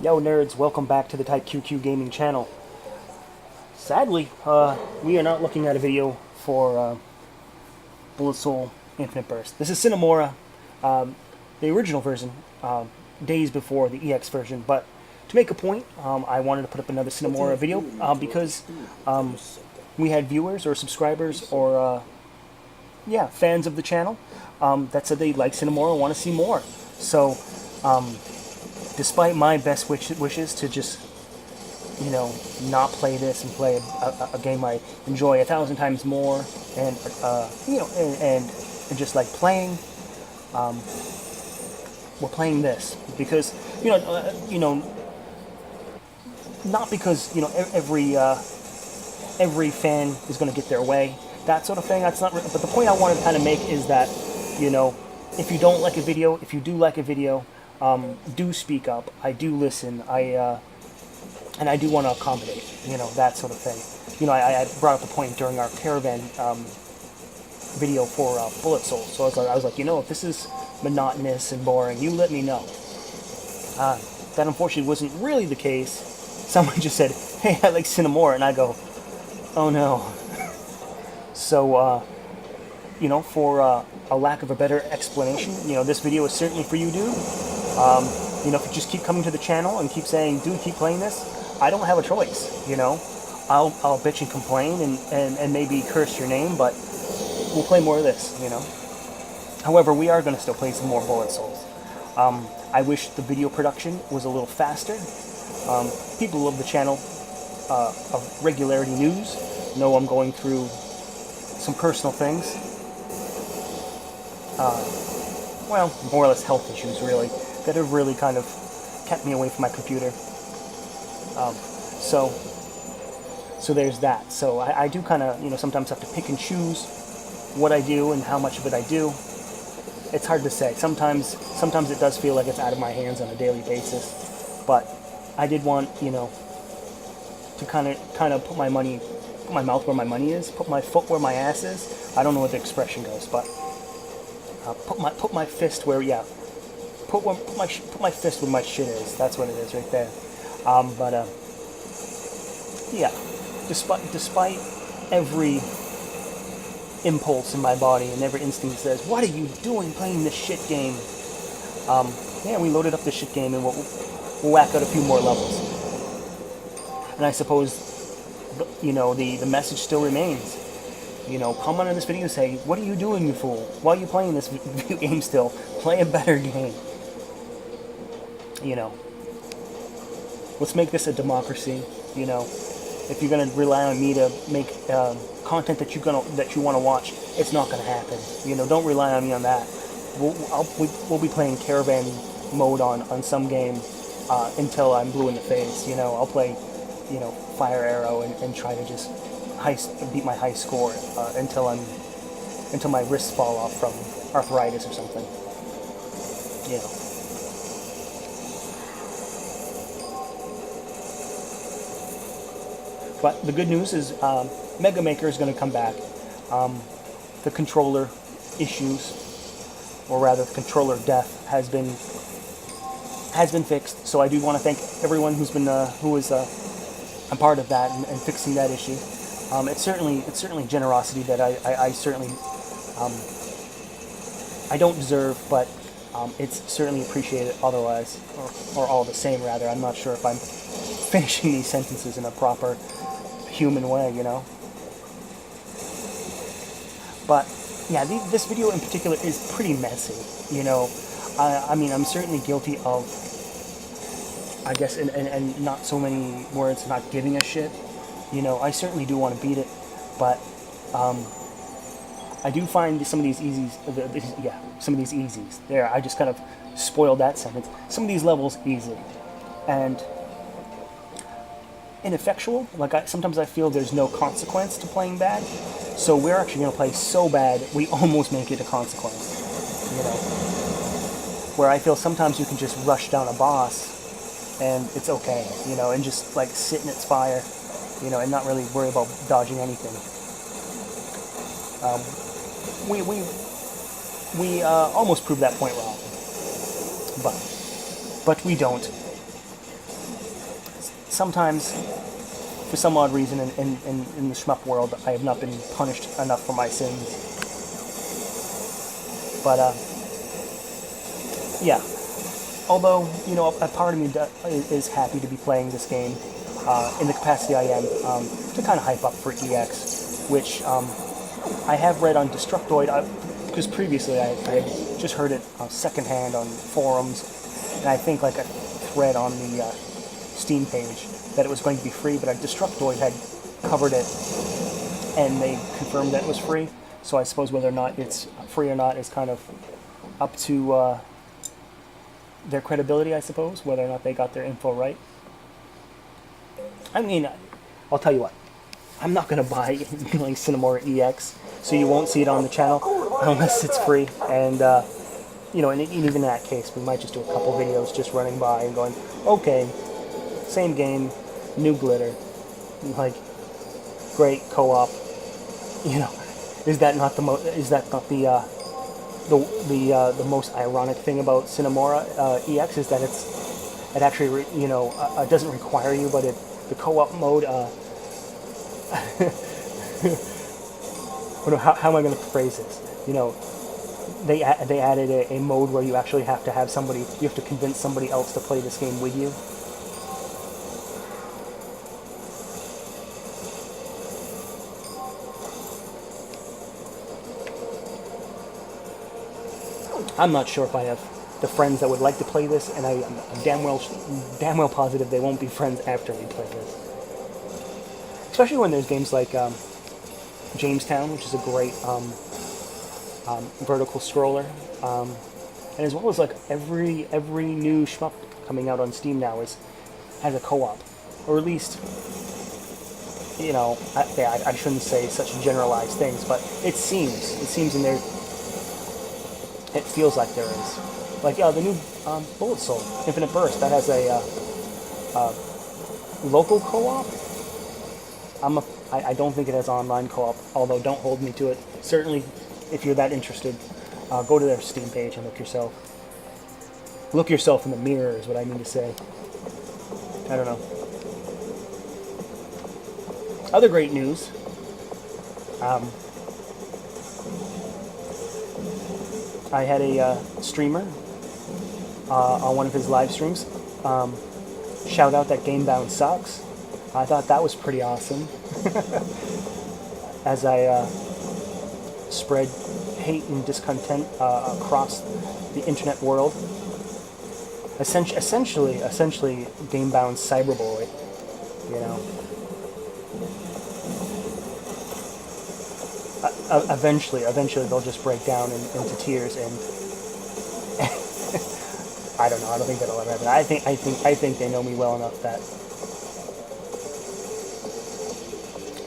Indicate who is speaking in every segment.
Speaker 1: Yo nerds, welcome back to the Type QQ Gaming channel. Sadly, we are not looking at a video for Bullet Soul Infinite Burst. This is Sine Mora, the original version, days before the EX version, but to make a point, I wanted to put up another Sine Mora video because we had viewers or subscribers or, fans of the channel that said they like Sine Mora and want to see more. So, despite my best wishes to just, not play this and play a game I enjoy 1,000 times more, and and just like playing, we're playing this because not because every fan is going to get their way, that sort of thing. That's not. But the point I wanted to kind of make is that, if you don't like a video, if you do like a video, do speak up. I do listen. And I do want to accommodate. That sort of thing. I brought up the point during our caravan video for Bullet Soul. So I was like, if this is monotonous and boring, you let me know. That unfortunately wasn't really the case. Someone just said, "Hey, I like Sine Mora," and I go, "Oh no." So, for a lack of a better explanation, this video is certainly for you, dude. If you just keep coming to the channel and keep saying, "Dude, keep playing this," I don't have a choice. I'll bitch and complain and maybe curse your name, but we'll play more of this. However, we are going to still play some more Bullet Souls. I wish the video production was a little faster. People of the channel of Regularity News know I'm going through some personal things. More or less health issues, really, that have really kind of kept me away from my computer. So there's that. So I do kind of, sometimes have to pick and choose what I do and how much of it I do. It's hard to say. Sometimes it does feel like it's out of my hands on a daily basis. But I did want, to kind of put my mouth where my money is, put my foot where my ass is. I don't know what the expression goes, but put my fist where, put my fist where my shit is. That's what it is right there. Despite every impulse in my body and every instinct says, "What are you doing playing this shit game?" We loaded up this shit game and we'll whack out a few more levels. And I suppose, the message still remains. Comment on this video and say, "What are you doing, you fool? Why are you playing this video game still? Play a better game." Let's make this a democracy. If you're gonna rely on me to make content that you want to watch, it's not gonna happen. Don't rely on me on that. We'll be playing caravan mode on some game until I'm blue in the face. I'll play, Fire Arrow and try to just beat my high score until my wrists fall off from arthritis or something. But the good news is Mega Maker is going to come back. The controller issues, or rather the controller death, has been fixed. So I do want to thank everyone who was a part of that and fixing that issue. It's certainly generosity that I certainly I don't deserve, but it's certainly appreciated otherwise, or all the same rather. I'm not sure if I'm finishing these sentences in a proper human way, But yeah, this video in particular is pretty messy. I'm certainly guilty of, I guess, and not so many words, not giving a shit. I certainly do want to beat it, but I do find some of these easies. There, I just kind of spoiled that sentence. Some of these levels easy, and ineffectual. Sometimes I feel there's no consequence to playing bad, so we're actually going to play so bad we almost make it a consequence. Where I feel sometimes you can just rush down a boss and it's okay, and just like sit in its fire, and not really worry about dodging anything. We almost proved that point wrong, but we don't. sometimes, for some odd reason, in the shmup world, I have not been punished enough for my sins. But, yeah. Although, you know, a part of me is happy to be playing this game in the capacity I am to kind of hype up for EX, which I have read on Destructoid, because previously I had just heard it secondhand on forums, and I think like a thread on the Steam page that it was going to be free, but Destructoid had covered it, and they confirmed that it was free. So I suppose whether or not it's free or not is kind of up to their credibility, I suppose, whether or not they got their info right. I mean, I'll tell you what, I'm not going to buy like Sine Mora EX, so you won't see it on the channel unless it's free. And, you know, and even in that case, we might just do a couple videos just running by and going, okay, same game, new glitter, like, great co-op, you know. Is that not the the most ironic thing about Sine Mora EX is that it actually you know doesn't require you, but the co-op mode. How am I going to phrase this? You know, they added a mode where you actually have to have somebody. You have to convince somebody else to play this game with you. I'm not sure if I have the friends that would like to play this, and I'm damn well positive they won't be friends after we play this. Especially when there's games like Jamestown, which is a great vertical scroller, and as well as like every new shmup coming out on Steam now has a co-op, or at least, you know, I shouldn't say such generalized things, but it seems in there. It feels like there is. Like, the new Bullet Soul, Infinite Burst, that has a local co-op. I don't think it has online co-op, although don't hold me to it. Certainly, if you're that interested, go to their Steam page and look yourself. Look yourself in the mirror is what I mean to say. I don't know. Other great news. I had a streamer on one of his live streams shout out that Gamebound sucks. I thought that was pretty awesome. As I spread hate and discontent across the internet world. Essentially Gamebound's cyberboy, you know. Eventually they'll just break down into tears, and I don't know. I don't think that'll ever happen. I think they know me well enough that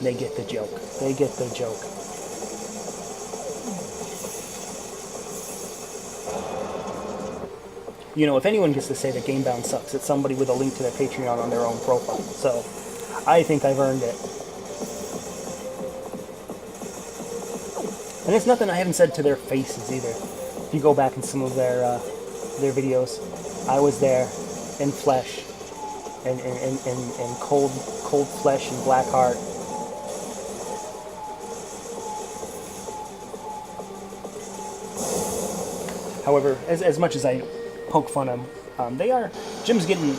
Speaker 1: they get the joke. They get the joke. You know, if anyone gets to say that Gamebound sucks, it's somebody with a link to their Patreon on their own profile. So, I think I've earned it. And it's nothing I haven't said to their faces either. If you go back in some of their videos, I was there in flesh, and cold flesh and black heart. However, as much as I poke fun at them, Jim's getting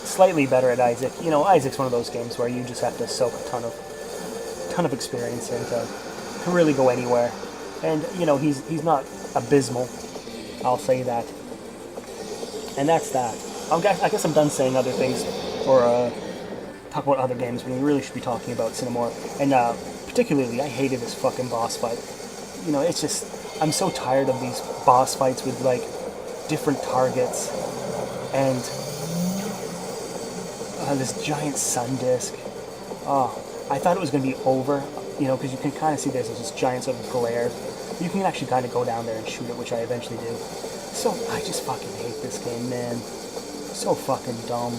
Speaker 1: slightly better at Isaac. You know, Isaac's one of those games where you just have to soak a ton of experience into to really go anywhere. And, you know, he's not abysmal, I'll say that. And that's that. I guess I'm done saying other things, or talk about other games, when we really should be talking about Sine Mora. And particularly, I hated this fucking boss fight. You know, it's just, I'm so tired of these boss fights with, like, different targets, and this giant sun disk. Oh, I thought it was going to be over, you know, because you can kind of see there's this giant sort of glare. You can actually kind of go down there and shoot it, which I eventually do. So, I just fucking hate this game, man. So fucking dumb.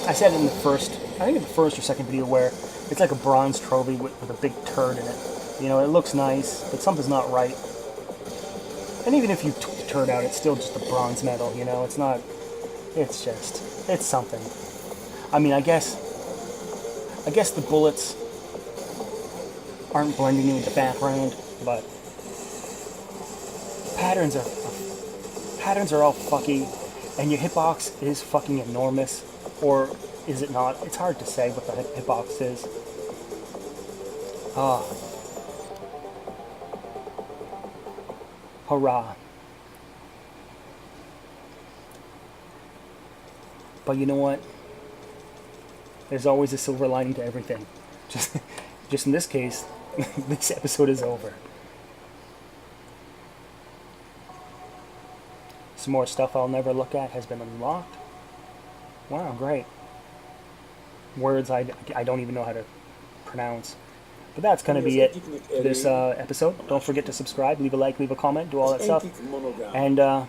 Speaker 1: I said in the first or second video where it's like a bronze trophy with a big turd in it. You know, it looks nice, but something's not right. And even if you took the turd out, it's still just a bronze medal, you know? It's not It's just, it's something. I mean, I guess the bullets aren't blending in with the background, but patterns are all fucky, and your hitbox is fucking enormous, or is it not? It's hard to say what the hitbox is. Ah, hurrah! But you know what? There's always a silver lining to everything. Just in this case, this episode is over. Some more stuff I'll never look at has been unlocked. Wow, great. Words I don't even know how to pronounce. But that's going to be it for this episode. Don't forget to subscribe, leave a like, leave a comment, do all that stuff. And